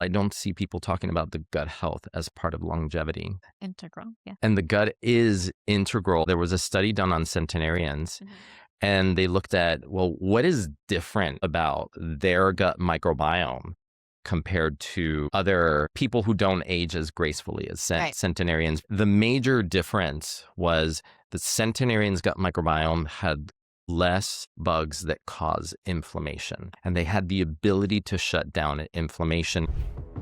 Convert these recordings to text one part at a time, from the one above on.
I don't see people talking about the gut health as part of longevity. Integral. Yeah. And the gut is integral. There was a study done on centenarians, and they looked at, well, what is different about their gut microbiome compared to other people who don't age as gracefully as Right. centenarians? The major difference was the centenarians' gut microbiome had less bugs that cause inflammation, and they had the ability to shut down inflammation.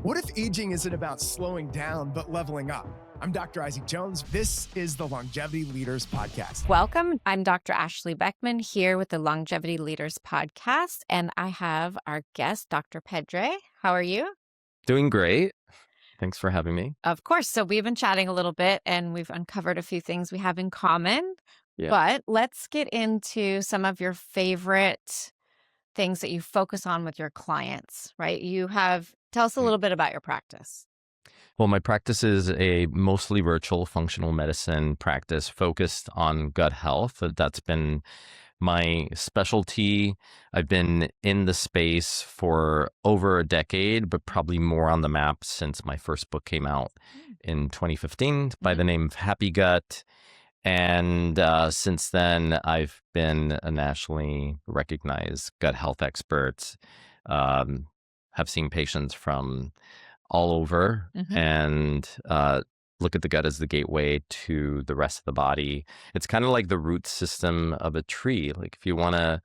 What if aging isn't about slowing down, but leveling up? I'm Dr. Isaac Jones. This is the Longevity Leaders Podcast. Welcome. I'm Dr. Ashley Beckman here with the Longevity Leaders Podcast, and I have our guest, Dr. Pedre. How are you? Doing great. Thanks for having me. Of course. So we've been chatting a little bit and we've uncovered a few things we have in common, but let's get into some of your favorite things that you focus on with your clients, right? Tell us a little bit about your practice. Well, my practice is a mostly virtual functional medicine practice focused on gut health. That's been my specialty. I've been in the space for over a decade, but probably more on the map since my first book came out in 2015 by the name of Happy Gut. And since then, I've been a nationally recognized gut health expert. Have seen patients from all over and look at the gut as the gateway to the rest of the body. It's kind of like the root system of a tree. Like if you want to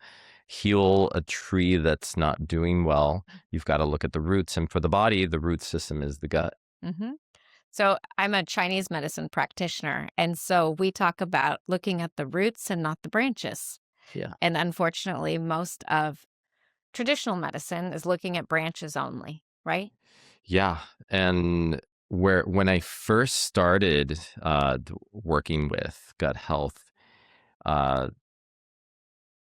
heal a tree that's not doing well, you've got to look at the roots. And for the body, the root system is the gut. So I'm a Chinese medicine practitioner. And so we talk about looking at the roots and not the branches. Yeah. And unfortunately, most of traditional medicine is looking at branches only, right? Yeah. And when I first started working with gut health,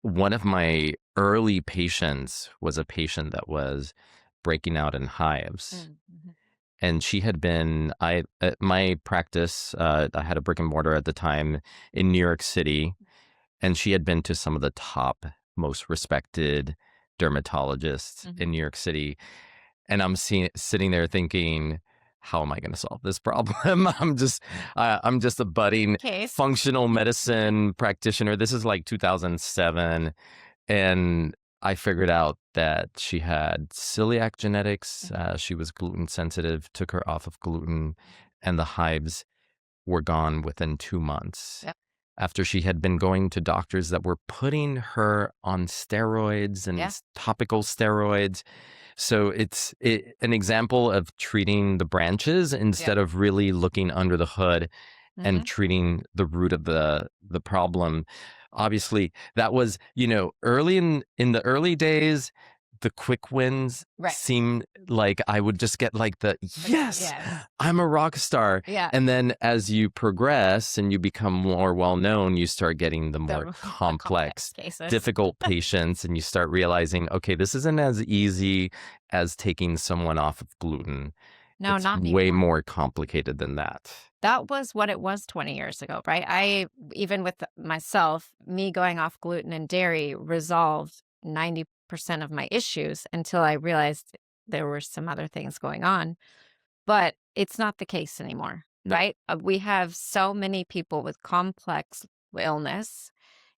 one of my early patients was a patient that was breaking out in hives. And she had been, at my practice, I had a brick and mortar at the time in New York City, and she had been to some of the top, most respected dermatologists in New York City. And I'm sitting there thinking, how am I going to solve this problem? I'm just a budding functional medicine practitioner. This is like 2007. And I figured out that she had celiac genetics. She was gluten sensitive, took her off of gluten, and the hives were gone within 2 months. Yep. After she had been going to doctors that were putting her on steroids and topical steroids. So it's an example of treating the branches instead of really looking under the hood and treating the root of the problem. Obviously, that was, early in the early days, the quick wins seemed like I would just get like yes, I'm a rock star. Yeah. And then as you progress and you become more well-known, you start getting the more complex cases. Difficult patients, and you start realizing, okay, this isn't as easy as taking someone off of gluten. No, it's not anymore. way more complicated than that. That was what it was 20 years ago, right? Even with myself, me going off gluten and dairy resolved 90% of my issues until I realized there were some other things going on. But it's not the case anymore, right? We have so many people with complex illness.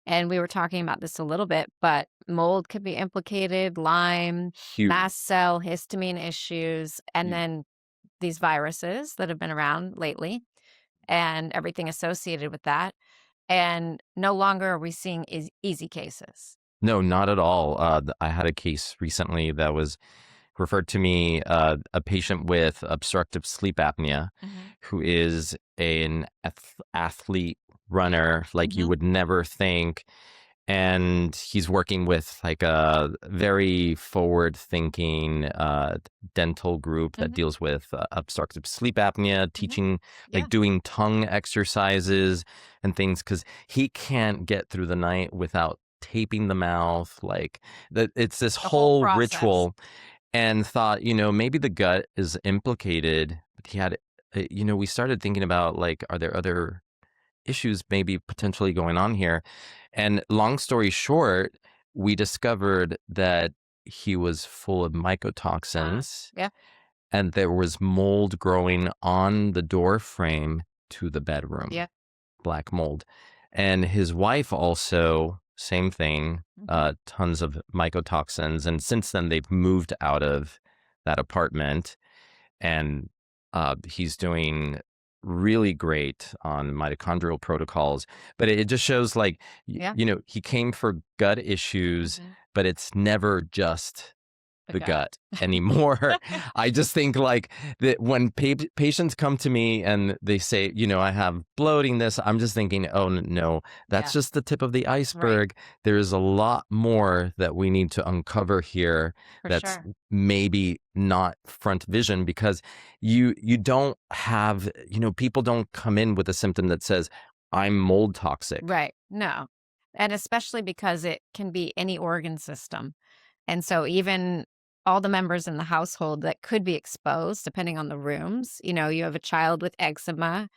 And we were talking about this a little bit, but mold could be implicated, Lyme, mast cell, histamine issues, and then these viruses that have been around lately and everything associated with that. And no longer are we seeing easy cases. No, not at all. I had a case recently that was referred to me, a patient with obstructive sleep apnea who is an athlete runner like you would never think. And he's working with like a very forward-thinking dental group that deals with obstructive sleep apnea, teaching, like doing tongue exercises and things, because he can't get through the night without taping the mouth. Like it's this whole ritual, and thought, maybe the gut is implicated. But he had, we started thinking about like, are there other issues maybe potentially going on here? And long story short, we discovered that he was full of mycotoxins. and there was mold growing on the door frame to the bedroom. Yeah. Black mold. And his wife also, same thing, Mhm. tons of mycotoxins. And since then, they've moved out of that apartment, and he's doing really great on mitochondrial protocols. But it just shows, like, Yeah. he came for gut issues, Mhm. but it's never just The the gut. gut anymore. I just think, like, that when patients come to me and they say, I have bloating, this, I'm just thinking, oh no, that's Yeah. just the tip of the Right. iceberg. There's a lot more that we need to uncover here. For That's sure. maybe not front vision, because you don't have, people don't come in with a symptom that says, I'm mold toxic. Right. No. And especially because it can be any organ system. And so even all the members in the household that could be exposed, depending on the rooms, you have a child with eczema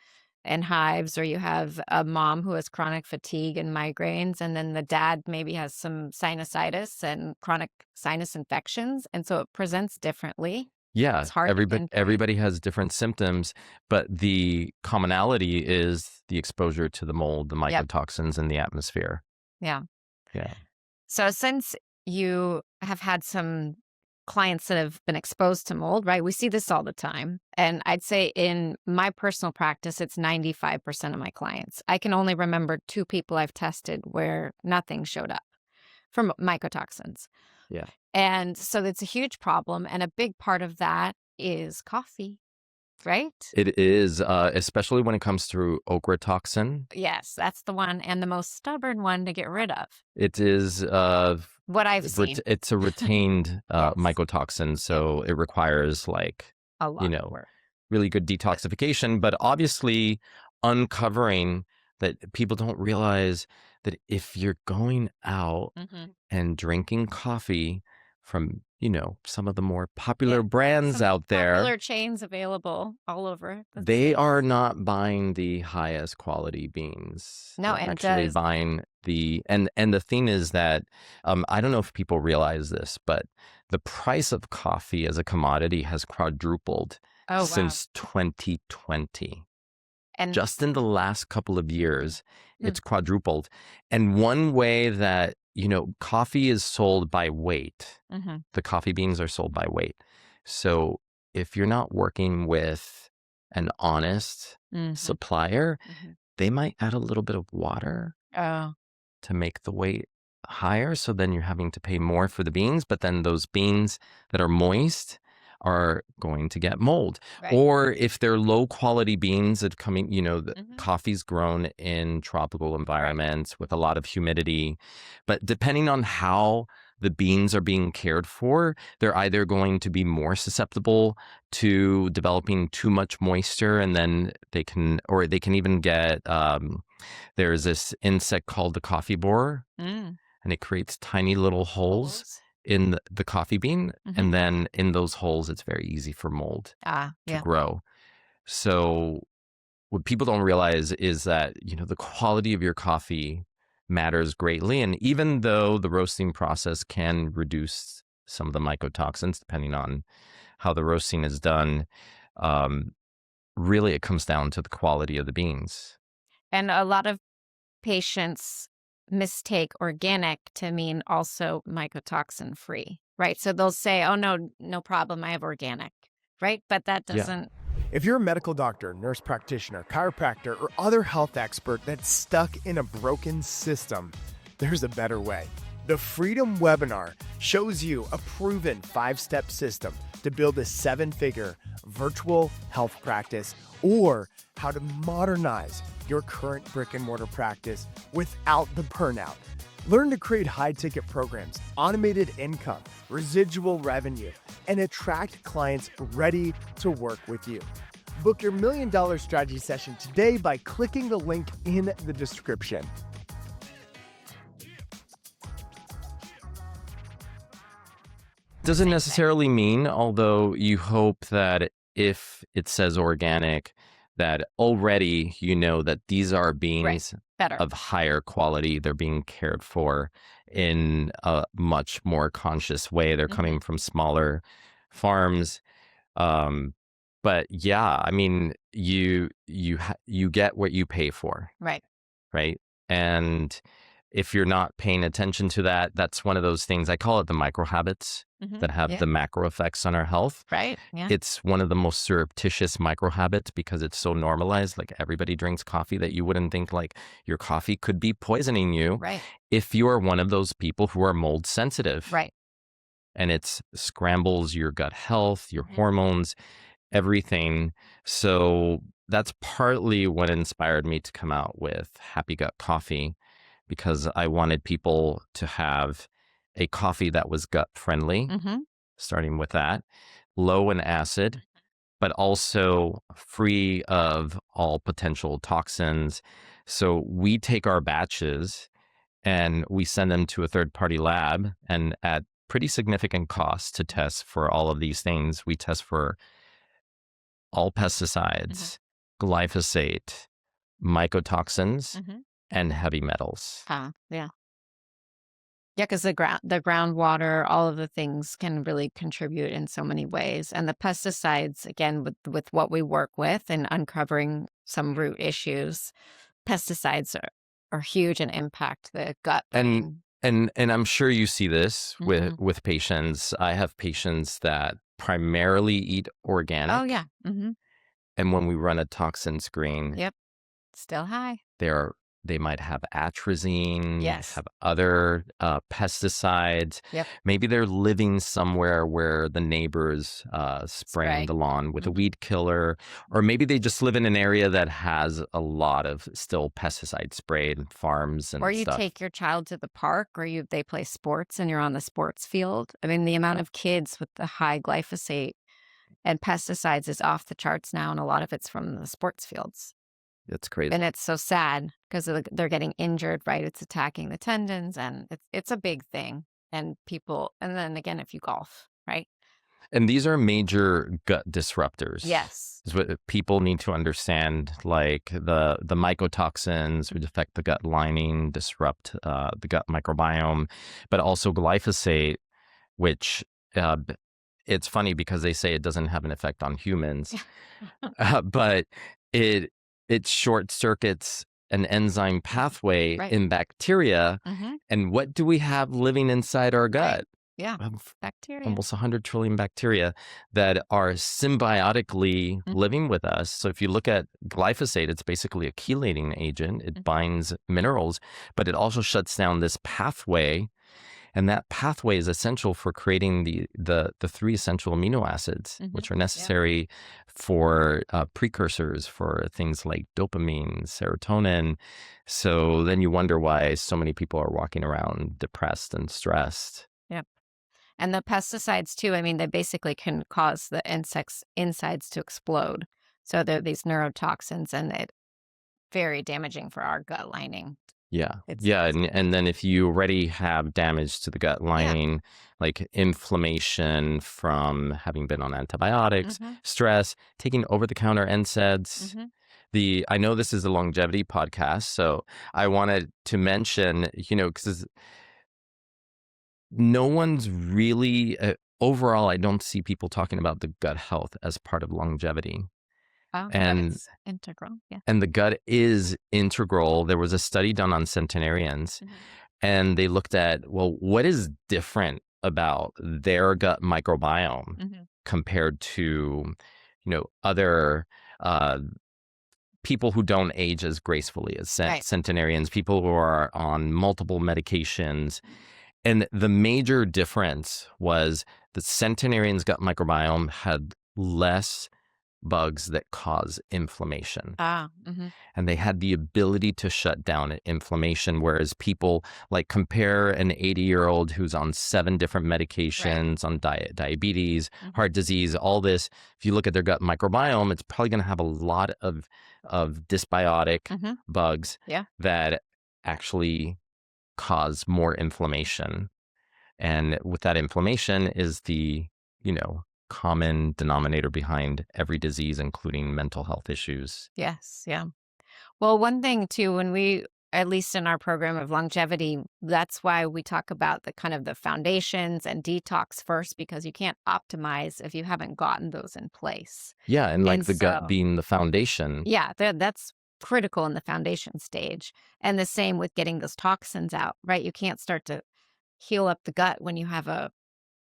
and hives, or you have a mom who has chronic fatigue and migraines, and then the dad maybe has some sinusitis and chronic sinus infections. And so it presents differently. Yeah, It's hard to pinpoint. everybody has different symptoms, but the commonality is the exposure to the mold, the Yep. mycotoxins in the atmosphere. Yeah. Yeah. So since you have had some clients that have been exposed to mold, right? We see this all the time. And I'd say in my personal practice, it's 95% of my clients. I can only remember 2 people I've tested where nothing showed up from mycotoxins. Yeah. And so it's a huge problem. And a big part of that is coffee, right? It is, especially when it comes to okra toxin. Yes, that's the one, and the most stubborn one to get rid of. It is, What I've seen. it's a retained Yes. mycotoxin, so it requires, like, A lot of work. really good detoxification. But obviously, uncovering that people don't realize that if you're going out Mhm. and drinking coffee from, some of the more popular Yeah, brands some out there, popular chains available all over the they state. are not buying the highest quality beans. No, They're and actually buying and the thing is that, I don't know if people realize this, but the price of coffee as a commodity has quadrupled Oh, wow. since 2020. And Just in the last couple of years, Hmm. it's quadrupled. And one way that, coffee is sold by weight, Mhm. the coffee beans are sold by weight. So if you're not working with an honest Mhm. supplier, Mhm. they might add a little bit of water Oh, to make the weight higher. So then you're having to pay more for the beans, but then those beans that are moist are going to get mold. right. Or if they're low quality beans that coming, the Mhm. coffee's grown in tropical environments with a lot of humidity. But depending on how the beans are being cared for, they're either going to be more susceptible to developing too much moisture, and then they can even get, there's this insect called the coffee borer, Mm. and it creates tiny little holes Holes. in the coffee bean. Mhm. And then in those holes, it's very easy for mold to Yeah. grow. So what people don't realize is that, the quality of your coffee matters greatly. And even though the roasting process can reduce some of the mycotoxins, depending on how the roasting is done, really it comes down to the quality of the beans. And a lot of patients mistake organic to mean also mycotoxin free, right? So they'll say, "Oh no problem, I have organic," right? But that Yeah. doesn't. If you're a medical doctor, nurse practitioner, chiropractor, or other health expert that's stuck in a broken system, there's a better way. The Freedom webinar shows you a proven 5-step system to build a 7-figure virtual health practice, or how to modernize your current brick and mortar practice without the burnout. Learn to create high-ticket programs, automated income, residual revenue, and attract clients ready to work with you. Book your $1 million strategy session today by clicking the link in the description. Doesn't necessarily mean, although you hope that if it says organic, that already that these are beans Better. of higher quality. They're being cared for in a much more conscious way. They're coming from smaller farms. Um, but yeah, I mean, you get what you pay for, Right. right? And if you're not paying attention to that, that's one of those things. I call it the micro habits that have Yeah. the macro effects on our health. Right. Yeah. It's one of the most surreptitious micro habits because it's so normalized. Like everybody drinks coffee that you wouldn't think like your coffee could be poisoning you Right. if you are one of those people who are mold sensitive. Right. And it scrambles your gut health, your hormones, everything. So that's partly what inspired me to come out with Happy Gut Coffee, because I wanted people to have a coffee that was gut friendly, starting with that, low in acid, but also free of all potential toxins. So we take our batches and we send them to a third party lab, and at pretty significant cost to test for all of these things. We test for all pesticides, glyphosate, mycotoxins, and heavy metals. Yeah. Yeah, because the groundwater, all of the things can really contribute in so many ways. And the pesticides, again, with what we work with and uncovering some root issues, pesticides are huge and impact the gut And brain. and I'm sure you see this with patients. I have patients that primarily eat organic. Oh, yeah. And when we run a toxin screen, Yep. Still high. they might have atrazine, Yes. have other pesticides. Yep. Maybe they're living somewhere where the neighbors spraying Spray. the lawn with a weed killer, or maybe they just live in an area that has a lot of still pesticide sprayed farms and Or you stuff. take your child to the park or they play sports and you're on the sports field. I mean, the amount of kids with the high glyphosate and pesticides is off the charts now, and a lot of it's from the sports fields. It's crazy. And it's so sad because they're getting injured, right? It's attacking the tendons, and it's a big thing. And then again, if you golf, right? And these are major gut disruptors. Yes. Is what people need to understand. Like the mycotoxins would affect the gut lining, disrupt the gut microbiome, but also glyphosate, which it's funny because they say it doesn't have an effect on humans, but it short circuits an enzyme pathway in bacteria. And what do we have living inside our gut? Right. Yeah, bacteria. Almost 100 trillion bacteria that are symbiotically living with us. So if you look at glyphosate, it's basically a chelating agent. It binds minerals, but it also shuts down this pathway. And that pathway is essential for creating the three essential amino acids, which are necessary for precursors for things like dopamine, serotonin. So then you wonder why so many people are walking around depressed and stressed. Yep. And the pesticides too, I mean, they basically can cause the insects' insides to explode. So they're these neurotoxins, and it's very damaging for our gut lining. Yeah. And then if you already have damage to the gut lining, like inflammation from having been on antibiotics, stress, taking over-the-counter NSAIDs. I know this is a longevity podcast, so I wanted to mention, because no one's really, overall, I don't see people talking about the gut health as part of longevity. And it's integral. Yeah. And the gut is integral. There was a study done on centenarians, and they looked at, well, what is different about their gut microbiome compared to, other people who don't age as gracefully as centenarians, people who are on multiple medications. And the major difference was the centenarians' gut microbiome had less bugs that cause inflammation. And they had the ability to shut down inflammation, whereas people, like, compare an 80-year-old who's on 7 different medications, on diabetes, heart disease, all this. If you look at their gut microbiome, it's probably going to have a lot of dysbiotic bugs that actually cause more inflammation. And with that inflammation is the, common denominator behind every disease, including mental health issues. Yes. Yeah. Well, one thing too, when at least in our program of longevity, that's why we talk about the kind of the foundations and detox first, because you can't optimize if you haven't gotten those in place. Yeah, and like And the gut so, being the foundation. yeah, that's critical in the foundation stage. And the same with getting those toxins out, right? You can't start to heal up the gut when you have a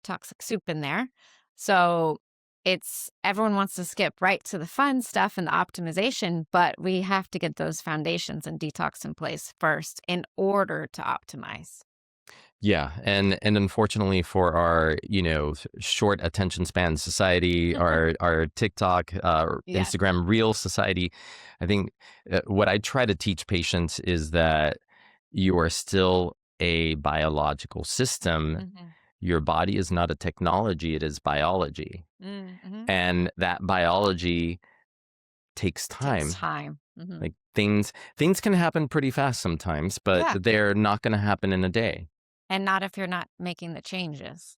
toxic soup in there. So it's everyone wants to skip right to the fun stuff and the optimization, but we have to get those foundations and detox in place first in order to optimize. Yeah, and unfortunately for our, short attention span society, our TikTok, Yeah. Instagram Reel society, I think what I try to teach patients is that you are still a biological system. Hmm. Your body is not a technology, it is biology. Hmm. And that biology takes Takes time. time. Hmm. Like things can happen pretty fast sometimes, but Yeah. they're not going to happen in a day. And not if you're not making the changes,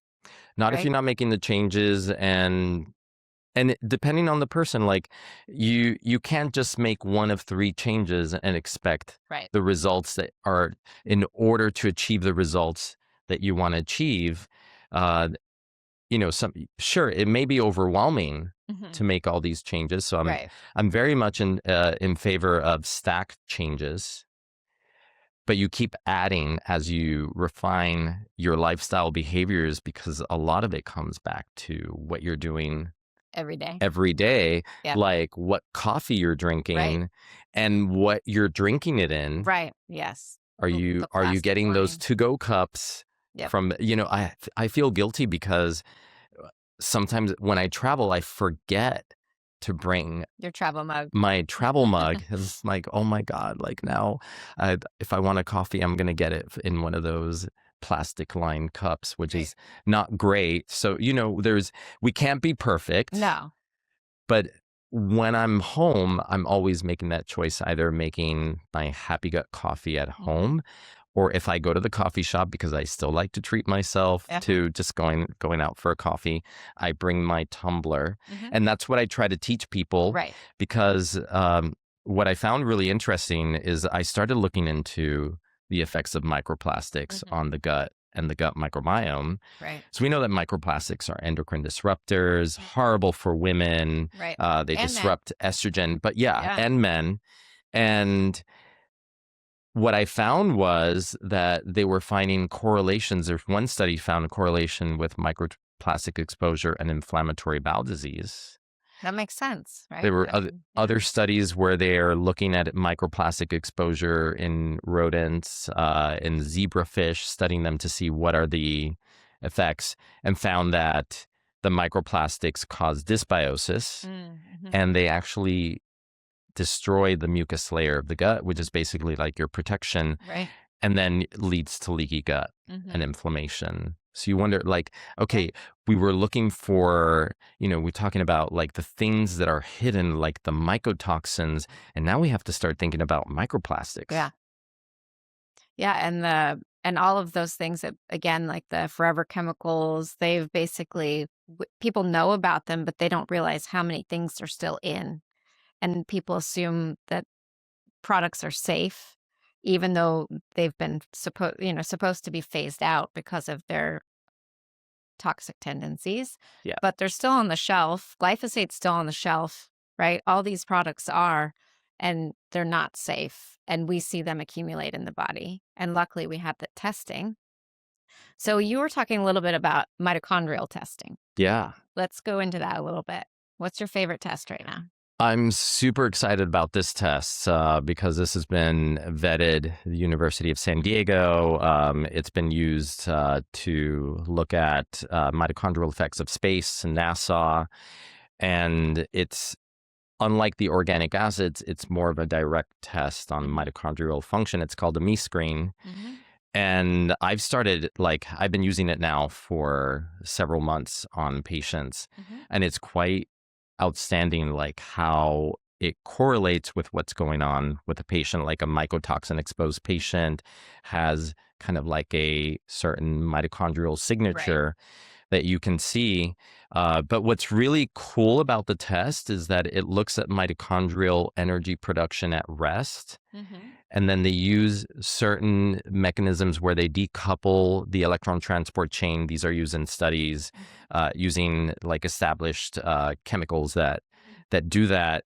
Not if right? you're not making the changes, and depending on the person, like you can't just make one of three changes and expect Right. the results that are in order to achieve the results that you want to achieve. Uh, some sure it may be overwhelming Hmm. to make all these changes. So Right. I'm very much in favor of stacked changes, but you keep adding as you refine your lifestyle behaviors because a lot of it comes back to what you're doing Every day. every day, Yep. like what coffee you're Right. drinking and what you're drinking it in. Right. Yes. Are The you plastic getting those warning. to-go cups Yep. from, I feel guilty because sometimes when I travel, I forget to bring Your travel mug. my travel mug. It's like, oh my God, like now, if I want a coffee, I'm going to get it in one of those plastic lined cups, which Right. is not great. So, we can't be perfect, No. but when I'm home, I'm always making that choice, either making my Happy Gut coffee at Hmm. home, or if I go to the coffee shop, because I still like to treat myself Uh-huh. to just going out for a coffee, I bring my tumbler. Hmm. And that's what I try to teach people, Right. because what I found really interesting is I started looking into the effects of microplastics Hmm. on the gut and the gut microbiome. Right. So we know that microplastics are endocrine disruptors, horrible for women. Right. They And men. disrupt estrogen, but yeah, Yeah. and men. And what I found was that they were finding correlations. There's one study found a correlation with microplastic exposure and inflammatory bowel disease. That makes sense, There right? were I other, mean, yeah. other studies where they are looking at microplastic exposure in rodents, in zebrafish, studying them to see what are the effects, and found that the microplastics cause dysbiosis, Mm-hmm. and they actually destroy the mucus layer of the gut, which is basically like your protection, Right. and then leads to leaky gut Mm-hmm. and inflammation. So you wonder, like, Yeah. okay, we were looking for, we're talking about like the things that are hidden, like the mycotoxins, and now we have to start thinking about microplastics. Yeah. Yeah. And all of those things that, again, like the forever chemicals, they've basically, people know about them, but they don't realize how many things are still in. And people assume that products are safe, even though they've been supposed to be phased out because of their toxic tendencies. Yeah. But they're still on the shelf. Glyphosate's still on the shelf, right? All these products are, and they're not safe. And we see them accumulate in the body. And luckily, we have the testing. So you were talking a little bit about mitochondrial testing. Yeah. Let's go into that a little bit. What's your favorite test right now? I'm super excited about this test because this has been vetted at the University of San Diego. It's been used to look at mitochondrial effects of space and NASA. And it's unlike the organic acids, it's more of a direct test on mitochondrial function. It's called a me screen. Mm-hmm. And I've been using it now for several months on patients. Mm-hmm. And it's quite outstanding, like how it correlates with what's going on with a patient. Like a mycotoxin exposed patient has kind of like a certain mitochondrial signature, that you can see. But what's really cool about the test is that it looks at mitochondrial energy production at rest. And then they use certain mechanisms where they decouple the electron transport chain. These are used in studies using like established chemicals that do that.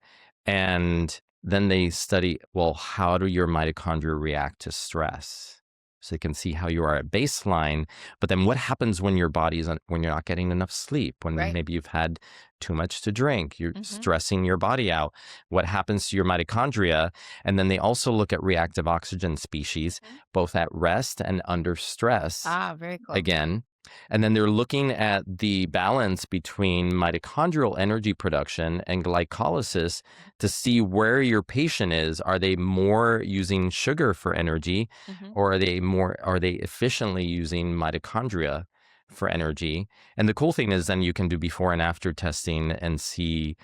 And then they study, well, how do your mitochondria react to stress? So they can see how you are at baseline. But then what happens when your body's when you're not getting enough sleep, when maybe you've had too much to drink, you're stressing your body out. What happens to your mitochondria? And then they also look at reactive oxygen species, both at rest and under stress. Ah, very cool. Again. And then they're looking at the balance between mitochondrial energy production and glycolysis to see where your patient is. Are they more using sugar for energy, or are they efficiently using mitochondria for energy? And the cool thing is then you can do before and after testing and see,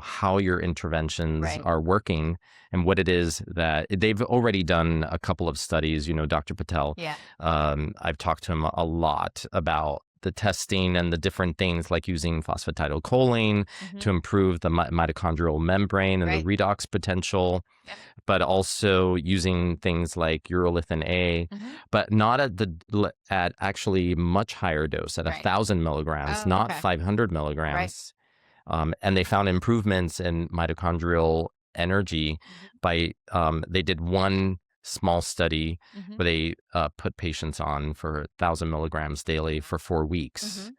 how your interventions are working and what it is that they've already done a couple of studies, Dr. Patel. Yeah. I've talked to him a lot about the testing and the different things like using phosphatidylcholine to improve the mitochondrial membrane and the redox potential, but also using things like urolithin A, but not at actually much higher dose, at 1,000 milligrams, not 500 milligrams. And they found improvements in mitochondrial energy by they did one small study where they put patients on for 1,000 milligrams daily for 4 weeks.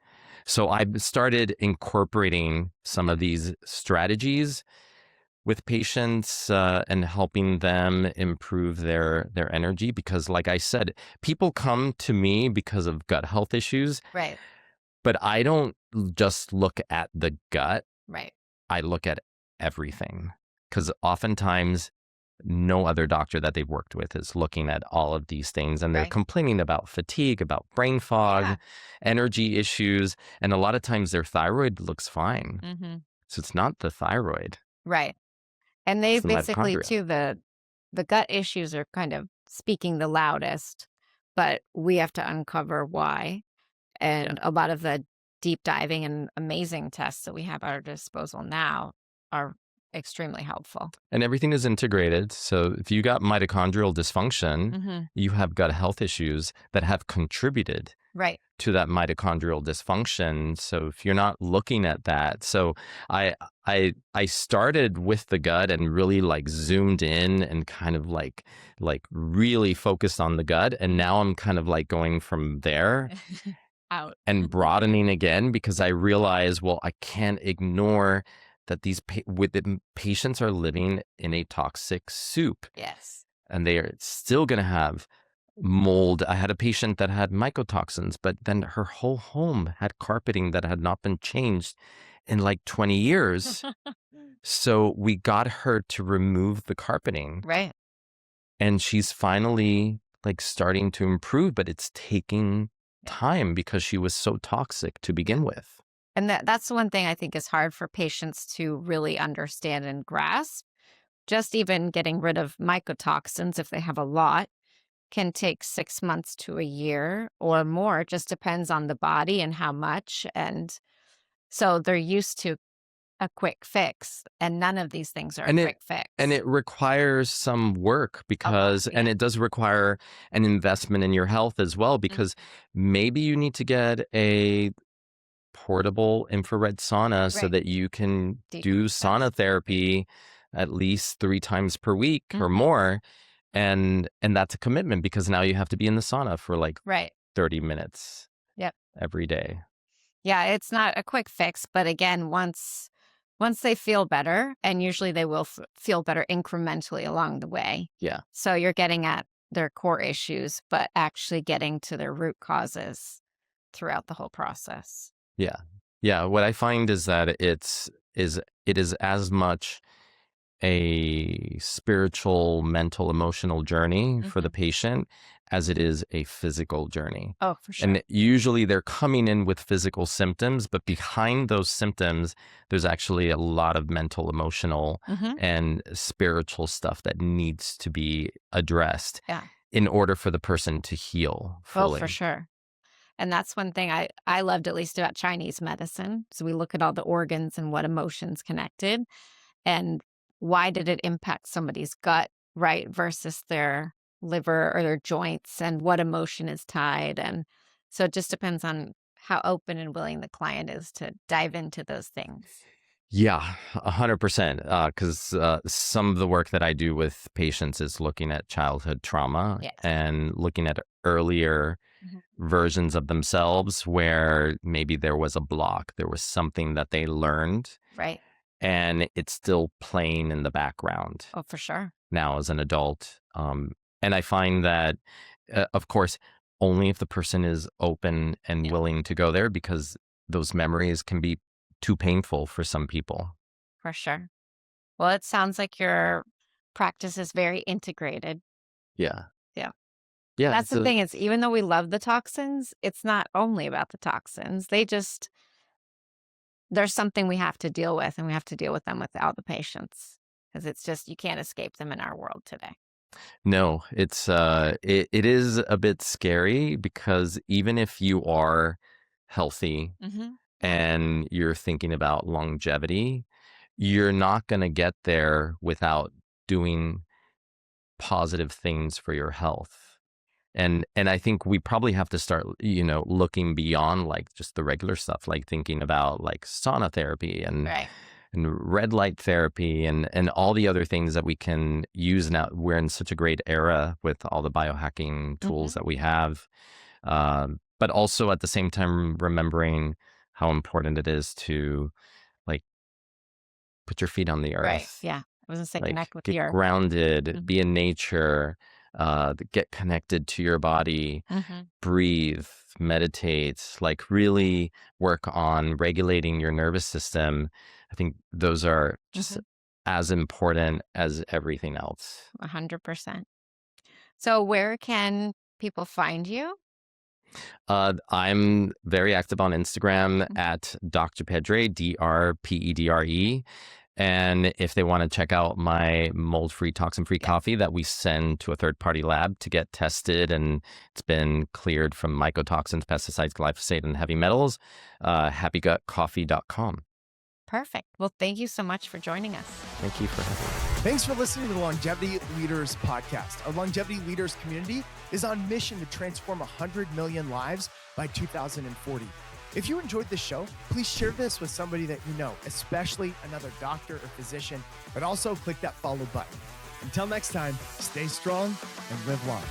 So I started incorporating some of these strategies with patients and helping them improve their energy, because like I said, people come to me because of gut health issues. Right. But I don't just look at the gut. Right. I look at everything, because oftentimes no other doctor that they've worked with is looking at all of these things, and they're complaining about fatigue, about brain fog, energy issues, and a lot of times their thyroid looks fine. So it's not the thyroid. Right. And they It's the basically mitochondria. too, the gut issues are kind of speaking the loudest, but we have to uncover why. And a lot of the deep diving and amazing tests that we have at our disposal now are extremely helpful. And everything is integrated. So if you got mitochondrial dysfunction, you have gut health issues that have contributed to that mitochondrial dysfunction. So if you're not looking at that, so I started with the gut and really like zoomed in and kind of like really focused on the gut. And now I'm kind of like going from there out and broadening again, because I realize, well, I can't ignore that these patients are living in a toxic soup. Yes. And they are still going to have mold. I had a patient that had mycotoxins, but then her whole home had carpeting that had not been changed in like 20 years. So we got her to remove the carpeting. Right. And she's finally like starting to improve, but it's taking time because she was so toxic to begin with. And that's the one thing I think is hard for patients to really understand and grasp. Just even getting rid of mycotoxins, if they have a lot, can take 6 months to a year or more. It just depends on the body and how much. And so they're used to a quick fix, and none of these things are a quick fix. And it requires some work because, and it does require an investment in your health as well, because maybe you need to get a portable infrared sauna so that you can do sauna therapy at least 3 times per week or more. And that's a commitment, because now you have to be in the sauna for like 30 minutes every day. Yeah, it's not a quick fix, but again, once they feel better, and usually they will feel better incrementally along the way. Yeah. So you're getting at their core issues, but actually getting to their root causes throughout the whole process. Yeah. Yeah. What I find is that it is as much a spiritual, mental, emotional journey for the patient as it is a physical journey. Oh, for sure. And usually they're coming in with physical symptoms, but behind those symptoms, there's actually a lot of mental, emotional, and spiritual stuff that needs to be addressed in order for the person to heal fully. Oh, for sure. And that's one thing I loved at least about Chinese medicine. So we look at all the organs and what emotions connected and why did it impact somebody's gut, right, versus their liver or their joints and what emotion is tied. And so it just depends on how open and willing the client is to dive into those things. Yeah, 100%. Because some of the work that I do with patients is looking at childhood trauma Yes. and looking at earlier Mhm. versions of themselves where maybe there was a block, there was something that they learned, Right. and it's still playing in the background Oh, for sure. now as an adult. And I find that, of course, only if the person is open and Yeah. willing to go there, because those memories can be too painful for some people. For sure. Well, it sounds like your practice is very integrated. Yeah. Yeah. Yeah. That's the thing is even though we love the toxins, it's not only about the toxins. There's something we have to deal with and we have to deal with them without the patients because it's just you can't escape them in our world today. No, it is a bit scary because even if you are healthy Mhm. and you're thinking about longevity, you're not going to get there without doing positive things for your health. And I think we probably have to start, looking beyond like just the regular stuff, like thinking about like sauna therapy Right. and red light therapy and all the other things that we can use now. We're in such a great era with all the biohacking tools Mhm. that we have. But also at the same time, remembering how important it is to like put your feet on the Right. earth, Yeah. I was gonna say like connect with get the earth. grounded, Mhm. be in nature, get connected to your body, Mhm. breathe, meditate, like really work on regulating your nervous system. I think those are just Mhm. as important as everything else. 100%. So where can people find you? I'm very active on Instagram Mhm. at Dr. Pedre, DRPEDRE. And if they want to check out my mold-free, toxin-free Yeah. coffee that we send to a third-party lab to get tested, and it's been cleared from mycotoxins, pesticides, glyphosate, and heavy metals, happygutcoffee.com. Perfect. Well, thank you so much for joining us. Thank you for having me. Thanks for listening to the Longevity Leaders Podcast. Our Longevity Leaders community is on mission to transform 100 million lives by 2040. If you enjoyed this show, please share this with somebody that you know, especially another doctor or physician, but also click that follow button. Until next time, stay strong and live long.